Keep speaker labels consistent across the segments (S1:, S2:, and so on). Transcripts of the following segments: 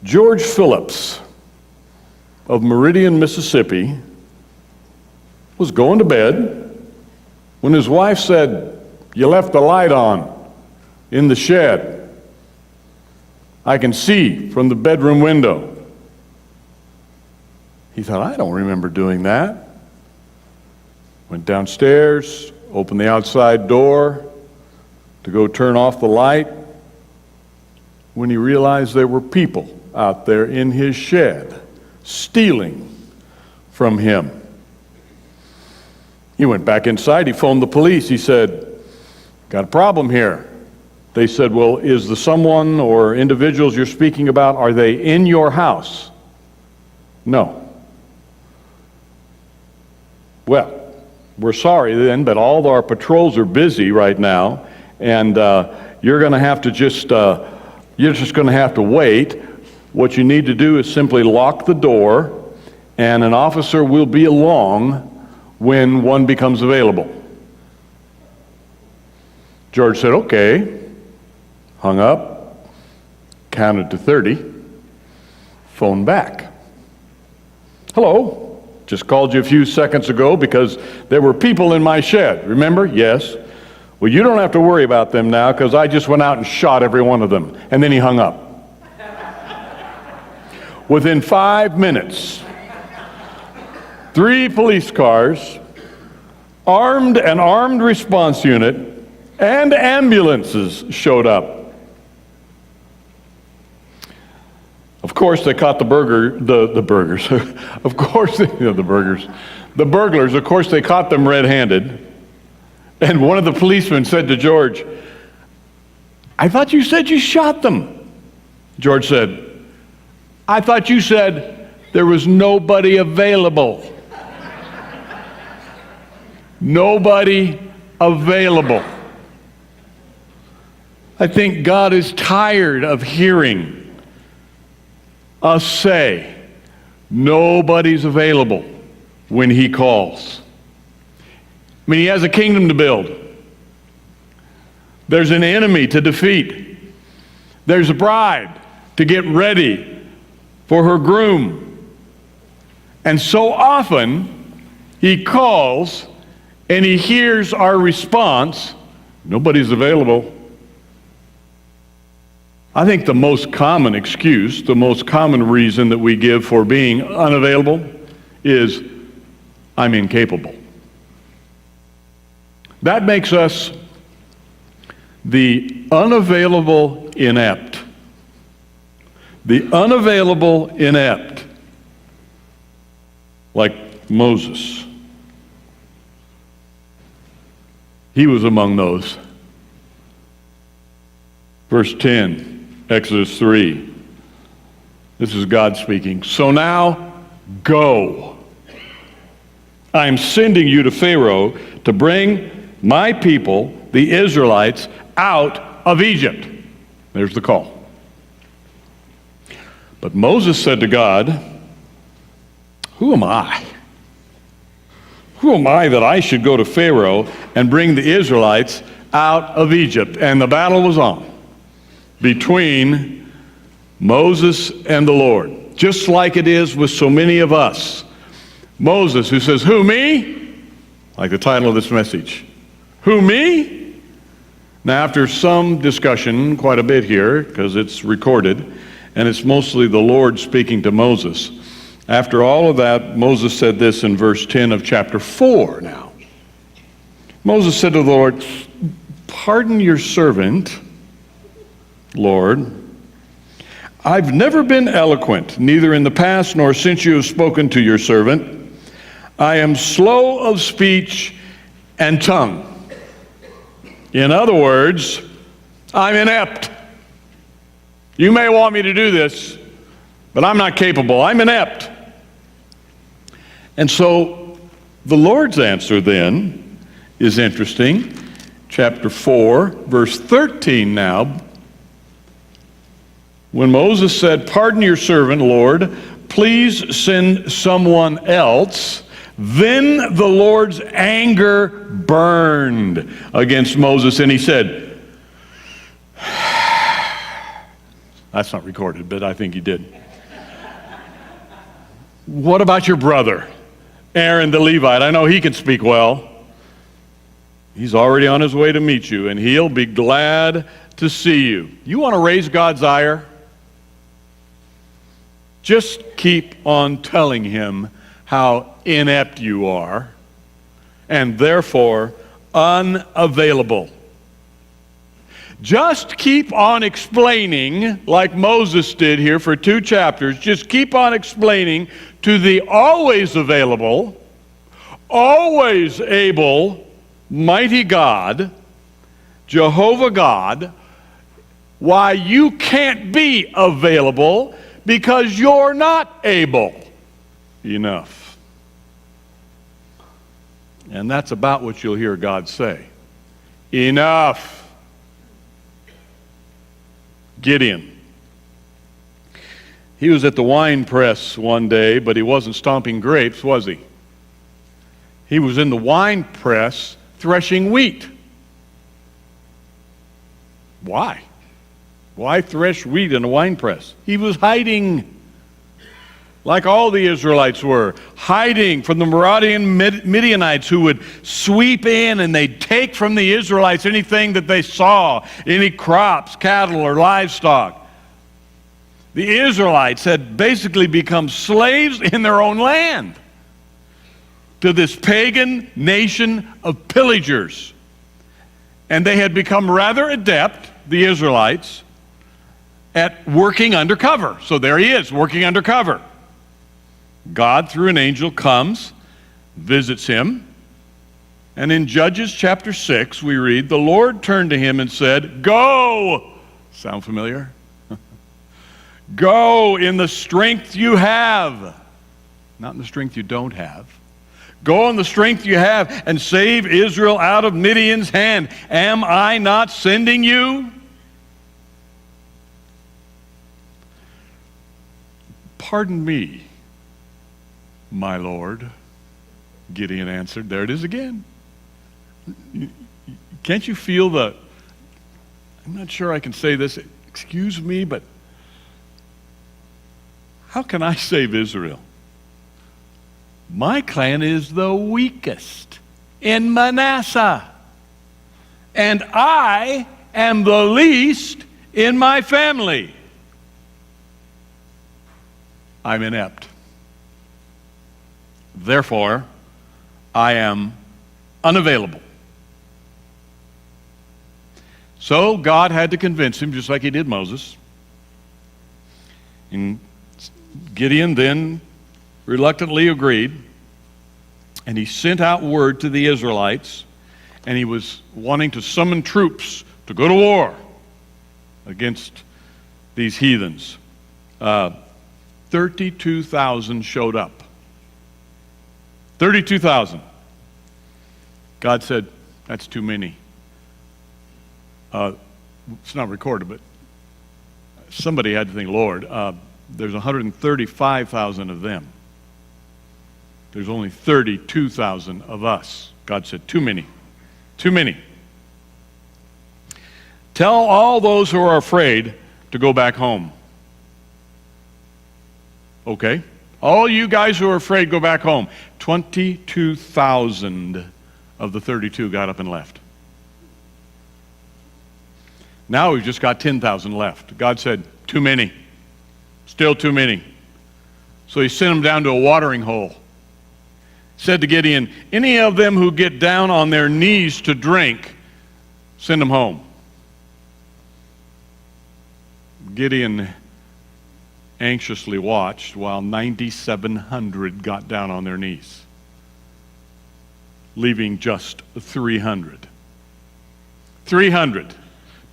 S1: George Phillips of Meridian, Mississippi, was going to bed when his wife said, "You left the light on in the shed. I can see from the bedroom window." He thought, "I don't remember doing that." Went downstairs, opened the outside door to go turn off the light, when he realized there were people out there in his shed stealing from him. He went back inside, he phoned the police, he said, "Got a problem here." They said, "Well, is the someone or individuals you're speaking about, are they in your house?" "No." "Well, we're sorry then, but all our patrols are busy right now, and you're going to have to you're just going to have to wait. What you need to do is simply lock the door, and an officer will be along when one becomes available." George said, "Okay," hung up, counted to 30, phoned back. "Hello, just called you a few seconds ago because there were people in my shed. Remember?" "Yes." "Well, you don't have to worry about them now because I just went out and shot every one of them." And then he hung up. Within 5 minutes, 3 police cars, an armed response unit, and ambulances showed up. Of course, they caught the burglars. Of course, the burglars. Of course, they caught them red-handed. And one of the policemen said to George, "I thought you said you shot them." George said, "I thought you said there was nobody available." Nobody available. I think God is tired of hearing us say, nobody's available when He calls. I mean, He has a kingdom to build. There's an enemy to defeat. There's a bride to get ready for her groom. And so often, He calls and He hears our response, nobody's available. I think the most common excuse, the most common reason that we give for being unavailable is, I'm incapable. That makes us the unavailable inept. The unavailable inept. Like Moses. He was among those. Verse 10, Exodus 3. This is God speaking. "So now, go. I am sending you to Pharaoh to bring my people, the Israelites, out of Egypt." There's the call. But Moses said to God, "Who am I? Who am I that I should go to Pharaoh and bring the Israelites out of Egypt?" And the battle was on between Moses and the Lord, just like it is with so many of us. Moses, who says, "Who, me?" Like the title of this message. Who, me? Now, after some discussion, quite a bit here, because it's recorded, and it's mostly the Lord speaking to Moses. After all of that, Moses said this in verse 10 of chapter 4 now. Moses said to the Lord, "Pardon your servant, Lord. I've never been eloquent, neither in the past nor since you have spoken to your servant. I am slow of speech and tongue." In other words, I'm inept. You may want me to do this, but I'm not capable. I'm inept. And so the Lord's answer then is interesting. Chapter 4, verse 13 now. When Moses said, "Pardon your servant, Lord, please send someone else," then the Lord's anger burned against Moses, and He said, That's not recorded, but I think he did. What about your brother, Aaron the Levite? I know he can speak well. He's already on his way to meet you, and he'll be glad to see you. You want to raise God's ire? Just keep on telling him how inept you are, and therefore unavailable. Just keep on explaining, like Moses did here for 2 chapters, just keep on explaining to the always available, always able, mighty God, Jehovah God, why you can't be available because you're not able enough. And that's about what you'll hear God say. Enough. Gideon. He was at the wine press one day, but he wasn't stomping grapes, was he? He was in the wine press threshing wheat. Why? Why thresh wheat in a wine press? He was hiding, like all the Israelites were, hiding from the marauding Midianites who would sweep in and they'd take from the Israelites anything that they saw, any crops, cattle, or livestock. The Israelites had basically become slaves in their own land to this pagan nation of pillagers. And they had become rather adept, the Israelites, at working undercover. So there he is, working undercover. God, through an angel, comes, visits him, and in Judges chapter 6, we read, the Lord turned to him and said, "Go!" Sound familiar? "Go in the strength you have." Not in the strength you don't have. "Go in the strength you have and save Israel out of Midian's hand. Am I not sending you?" "Pardon me, my Lord," Gideon answered. There it is again. Can't you feel the, I'm not sure I can say this, excuse me, but how can I save Israel? My clan is the weakest in Manasseh, and I am the least in my family. I'm inept. Therefore, I am unavailable. So God had to convince him, just like he did Moses. And Gideon then reluctantly agreed, and he sent out word to the Israelites, and he was wanting to summon troops to go to war against these heathens. 32,000 showed up. 32,000. God said, that's too many. It's not recorded, but somebody had to think, Lord, there's 135,000 of them. There's only 32,000 of us. God said, too many. Too many. Tell all those who are afraid to go back home. Okay. All you guys who are afraid, go back home. 22,000 of the 32 got up and left. Now we've just got 10,000 left. God said, too many. Still too many. So he sent them down to a watering hole. Said to Gideon, any of them who get down on their knees to drink, send them home. Gideon anxiously watched while 9,700 got down on their knees, leaving just 300. 300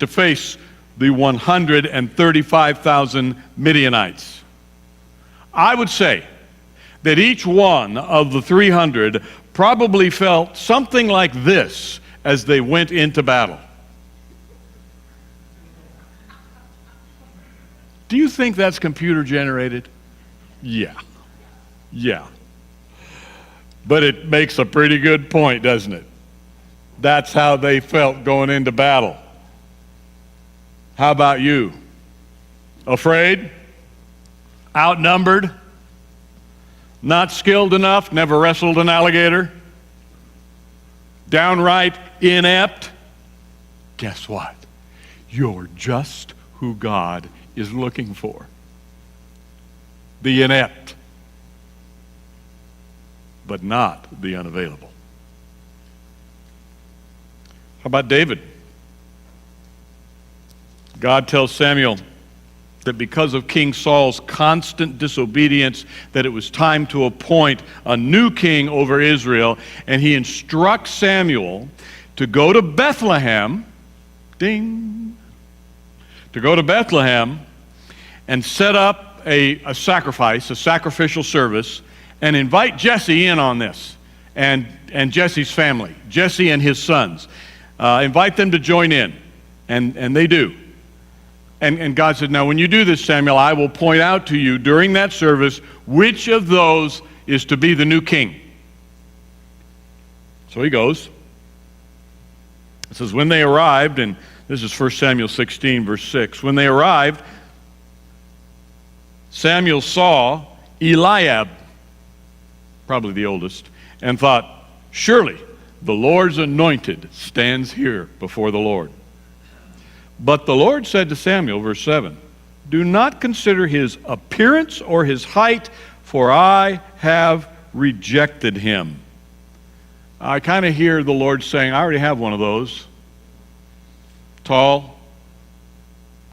S1: to face the 135,000 Midianites. I would say that each one of the 300 probably felt something like this as they went into battle. Do you think that's computer generated? Yeah. Yeah. But it makes a pretty good point, doesn't it? That's how they felt going into battle. How about you? afraid, outnumbered, not skilled enough, never wrestled an alligator, downright inept, guess what? You're just who God is looking for. The inept, but not the unavailable. How about David? God tells Samuel that because of King Saul's constant disobedience, that it was time to appoint a new king over Israel, and he instructs Samuel to go to Bethlehem, ding, to go to Bethlehem and set up a sacrifice, a sacrificial service, and invite Jesse in on this, and Jesse's family, Jesse and his sons. Invite them to join in, and they do. And God said, now when you do this, Samuel, I will point out to you during that service which of those is to be the new king. So he goes. It says, when they arrived, and this is 1 Samuel 16, verse 6. When they arrived, Samuel saw Eliab, probably the oldest, and thought, surely the Lord's anointed stands here before the Lord. But the Lord said to Samuel, verse 7, do not consider his appearance or his height, for I have rejected him. I kind of hear the Lord saying, I already have one of those. Tall,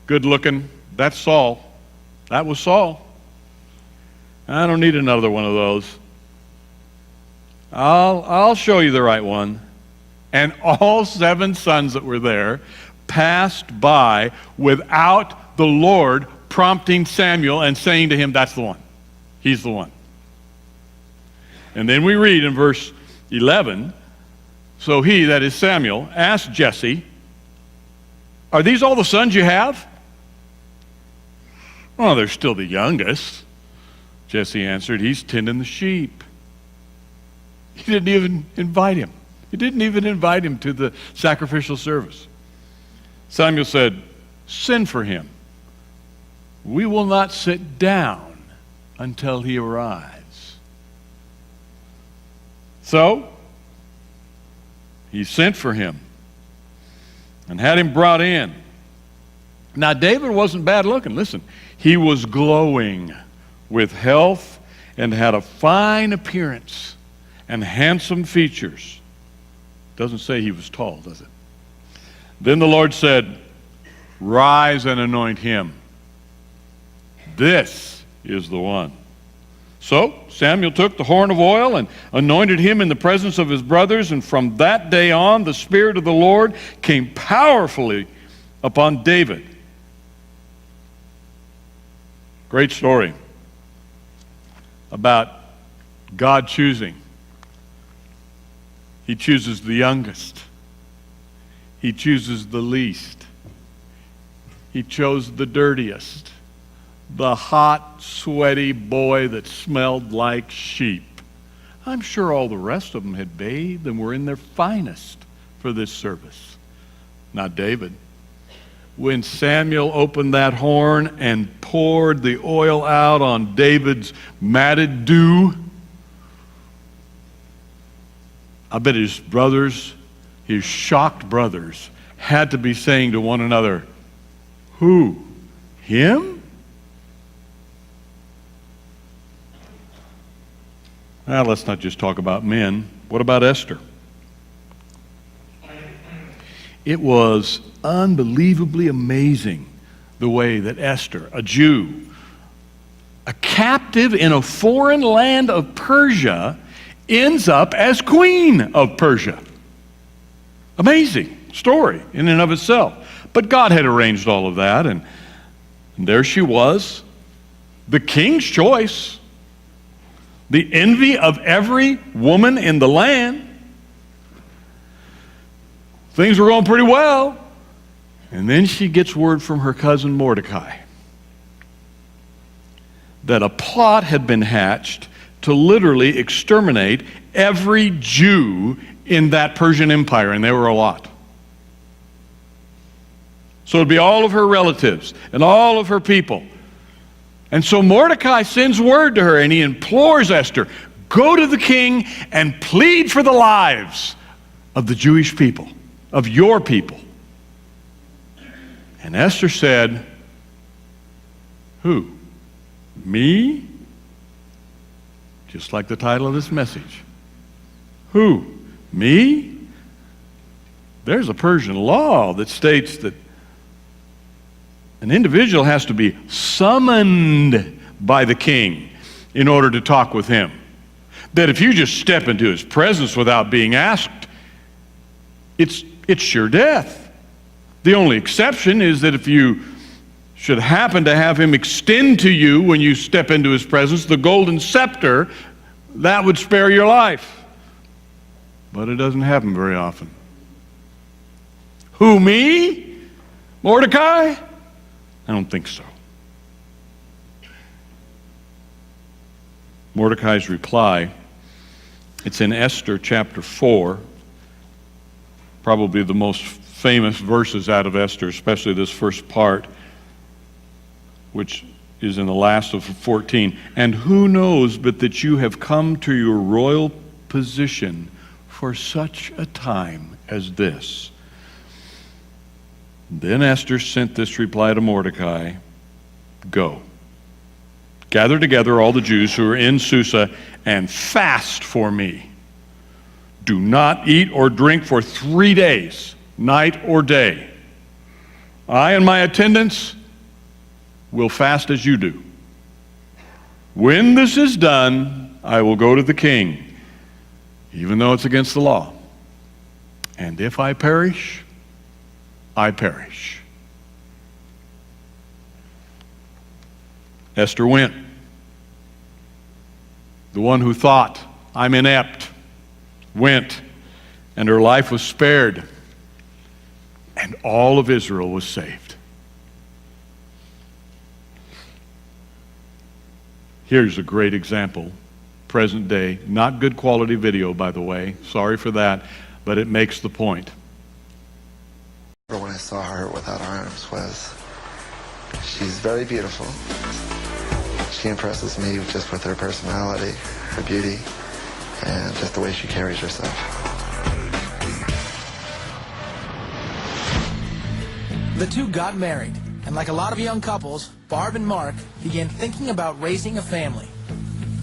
S1: good looking. That's Saul. That was Saul. I don't need another one of those. I'll show you the right one. And all 7 sons that were there passed by without the Lord prompting Samuel and saying to him, that's the one. He's the one. And then we read in verse 11, so he, that is Samuel, asked Jesse, are these all the sons you have? Well, they're still the youngest. Jesse answered, he's tending the sheep. He didn't even invite him. He didn't even invite him to the sacrificial service. Samuel said, send for him. We will not sit down until he arrives. So, he sent for him and had him brought in. Now, David wasn't bad looking. Listen, he was glowing with health and had a fine appearance and handsome features. Doesn't say he was tall, does it? Then the Lord said, rise and anoint him. This is the one. So Samuel took the horn of oil and anointed him in the presence of his brothers, and from that day on the Spirit of the Lord came powerfully upon David. Great story about God choosing. He chooses the youngest. He chooses the least. He chose the dirtiest, the hot, sweaty boy that smelled like sheep. I'm sure all the rest of them had bathed and were in their finest for this service. Not David. When Samuel opened that horn and poured the oil out on David's matted dew, I bet his brothers, his shocked brothers, had to be saying to one another, who? Him? Well, let's not just talk about men. What about Esther? It was unbelievably amazing the way that Esther, a Jew, a captive in a foreign land of Persia, ends up as queen of Persia. Amazing story in and of itself. But God had arranged all of that, and there she was, the king's choice, the envy of every woman in the land. Things were going pretty well. And then she gets word from her cousin Mordecai that a plot had been hatched to literally exterminate every Jew in that Persian Empire, and there were a lot. So it'd be all of her relatives and all of her people. And so Mordecai sends word to her, and he implores Esther, go to the king and plead for the lives of the Jewish people, of your people. And Esther said, who? Me? Just like the title of this message. Who? Me? There's a Persian law that states that an individual has to be summoned by the king in order to talk with him. That if you just step into his presence without being asked, it's sure death. The only exception is that if you should happen to have him extend to you when you step into his presence the golden scepter, that would spare your life. But it doesn't happen very often. Who, me? Mordecai? I don't think so. Mordecai's reply, it's in Esther chapter 4, probably the most famous verses out of Esther, especially this first part, which is in the last of 14. And who knows but that you have come to your royal position for such a time as this? Then Esther sent this reply to Mordecai, go, gather together all the Jews who are in Susa and fast for me. Do not eat or drink for 3 days, night or day. I and my attendants will fast as you do. When this is done, I will go to the king, even though it's against the law. And if I perish, I perish. Esther went. The one who thought, I'm inept, went, and her life was spared, and all of Israel was saved. Here's a great example, present day, not good quality video, by the way, sorry for that, but it makes the point.
S2: When I saw her without arms was, she's very beautiful. She impresses me just with her personality, her beauty, and just the way she carries herself.
S3: The two got married, and like a lot of young couples, Barb and Mark began thinking about raising a family.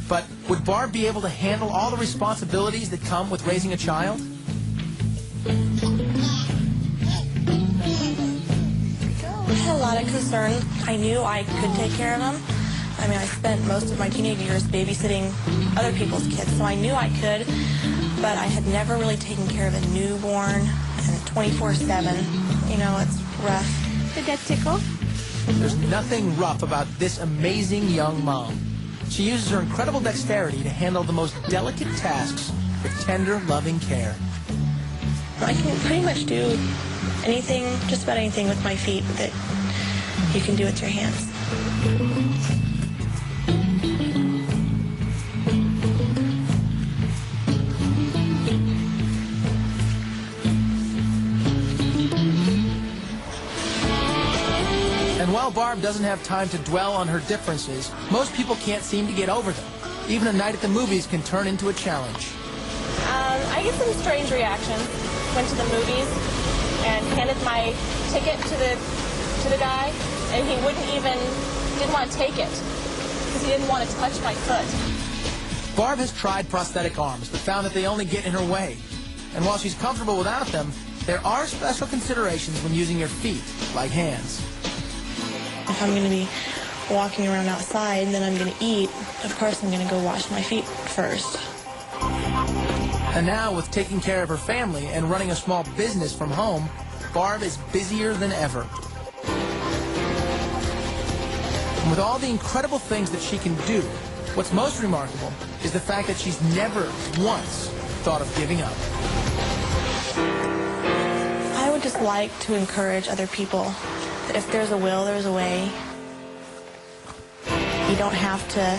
S3: But would Barb be able to handle all the responsibilities that come with raising a child?
S4: I had a lot of concern. I knew I could take care of them. I mean, I spent most of my teenage years babysitting other people's kids, so I knew I could, but I had never really taken care of a newborn, and 24/7, you know, it's rough.
S5: Did that tickle?
S3: There's nothing rough about this amazing young mom. She uses her incredible dexterity to handle the most delicate tasks with tender, loving care.
S4: I can pretty much do anything, just about anything with my feet that you can do with your hands.
S3: And while Barb doesn't have time to dwell on her differences, most people can't seem to get over them. Even a night at the movies can turn into a challenge.
S5: I get some strange reactions. Went to the movies and handed my ticket to the guy, and he didn't want to take it because he didn't want to touch my foot.
S3: Barb has tried prosthetic arms, but found that they only get in her way. And while she's comfortable without them, there are special considerations when using your feet, like hands.
S4: If I'm going to be walking around outside and then I'm going to eat, of course I'm going to go wash my feet first.
S3: And now, with taking care of her family and running a small business from home, Barb is busier than ever. And with all the incredible things that she can do, what's most remarkable is the fact that she's never once thought of giving up.
S4: I would just like to encourage other people that if there's a will, there's a way. You don't have to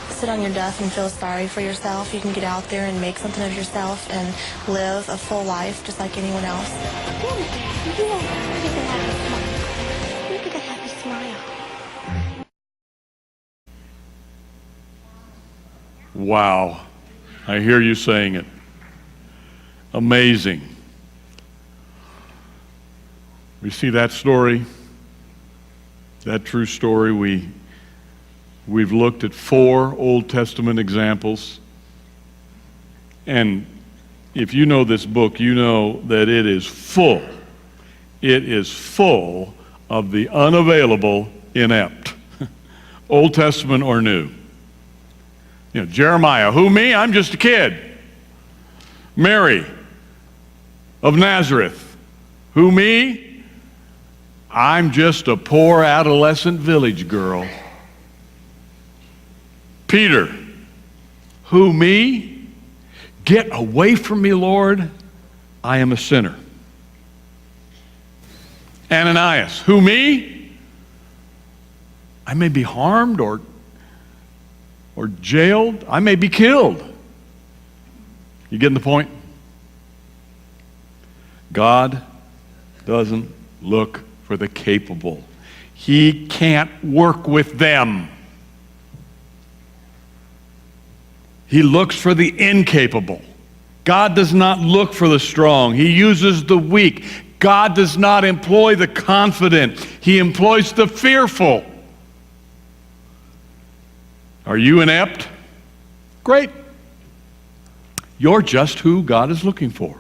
S4: sit on your duff and feel sorry for yourself. You can get out there and make something of yourself and live a full life just like anyone else.
S5: Yeah.
S1: Wow. I hear you saying it. Amazing. We see that story, that true story. We've looked at 4 Old Testament examples. And if you know this book, you know that it is full. It is full of the unavailable inept, Old Testament or New. You know, Jeremiah, who me? I'm just a kid. Mary of Nazareth, who me? I'm just a poor adolescent village girl. Peter, who me? Get away from me, Lord. I am a sinner. Ananias, who me? I may be harmed or jailed. I may be killed. You getting the point? God doesn't look for the capable. He can't work with them. He looks for the incapable. God does not look for the strong. He uses the weak. God does not employ the confident. He employs the fearful. Are you inept? Great. You're just who God is looking for.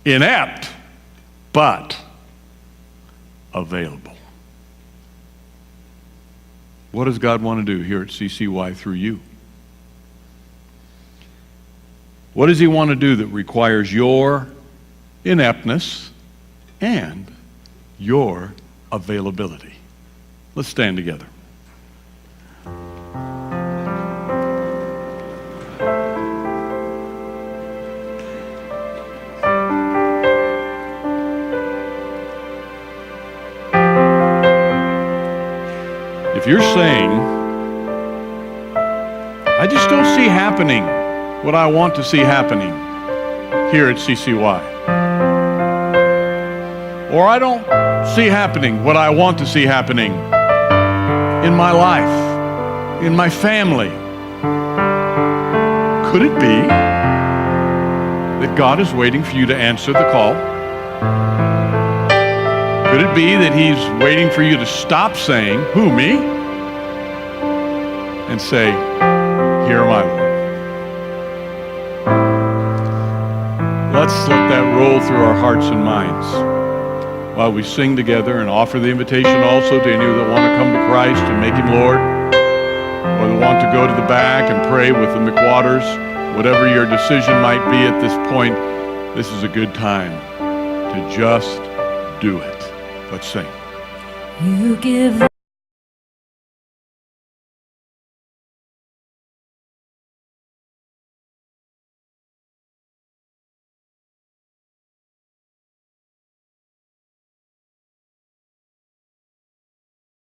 S1: Inept, but available. What does God want to do here at CCY through you? What does He want to do that requires your ineptness and your availability? Let's stand together. If you're saying, I just don't see happening what I want to see happening here at CCY, or I don't see happening what I want to see happening in my life, in my family, could it be that God is waiting for you to answer the call? Could it be that He's waiting for you to stop saying, who, me? And say, here am I, Lord. Let's let that roll through our hearts and minds while we sing together and offer the invitation also to any that want to come to Christ and make Him Lord, or that want to go to the back and pray with the McWaters. Whatever your decision might be at this point, this is a good time to just do it. Let's sing.
S6: You give